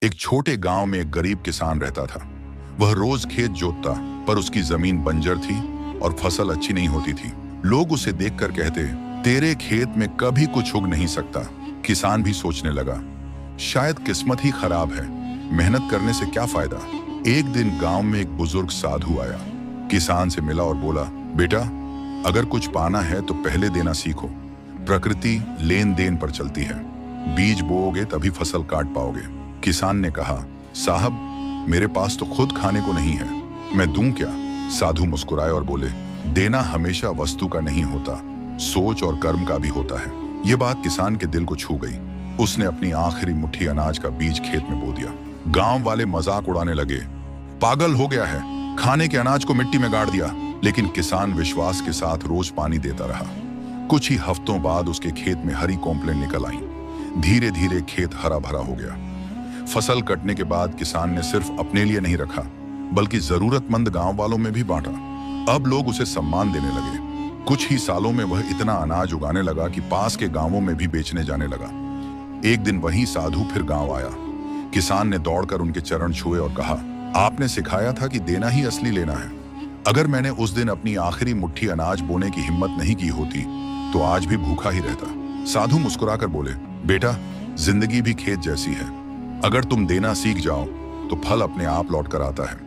एक छोटे गांव में एक गरीब किसान रहता था। वह रोज खेत जोतता, पर उसकी जमीन बंजर थी और फसल अच्छी नहीं होती थी। लोग उसे देखकर कहते, तेरे खेत में कभी कुछ उग नहीं सकता। किसान भी सोचने लगा, शायद किस्मत ही खराब है, मेहनत करने से क्या फायदा। एक दिन गांव में एक बुजुर्ग साधु आया, किसान से मिला और बोला, बेटा, अगर कुछ पाना है तो पहले देना सीखो। प्रकृति लेन देन पर चलती है, बीज बोओगे तभी फसल काट पाओगे। किसान ने कहा, साहब, मेरे पास तो खुद खाने को नहीं है, मैं दूं क्या? साधु मुस्कुराए और बोले, देना हमेशा वस्तु का नहीं होता, सोच और कर्म का भी होता है। ये बात किसान के दिल को छू गई। उसने अपनी आखिरी मुट्ठी अनाज का बीज खेत में बो दिया। गांव वाले मजाक उड़ाने लगे, पागल हो गया है, खाने के अनाज को मिट्टी में गाड़ दिया। लेकिन किसान विश्वास के साथ रोज पानी देता रहा। कुछ ही हफ्तों बाद उसके खेत में हरी कोंपलें निकल आईं। धीरे धीरे खेत हरा भरा हो गया। फसल कटने के बाद किसान ने सिर्फ अपने लिए नहीं रखा, बल्कि जरूरतमंद गांव वालों में भी बांटा। अब लोग उसे सम्मान देने लगे। कुछ ही सालों में वह इतना अनाज उगाने लगा कि पास के गांवों में भी बेचने जाने लगा। एक दिन वही साधु फिर गांव आया। किसान ने दौड़कर उनके चरण छुए और कहा, आपने सिखाया था कि देना ही असली लेना है। अगर मैंने उस दिन अपनी आखिरी मुट्ठी अनाज बोने की हिम्मत नहीं की होती तो आज भी भूखा ही रहता। साधु मुस्कुराकर बोले, बेटा, जिंदगी भी खेत जैसी है, अगर तुम देना सीख जाओ तो फल अपने आप लौट कर आता है।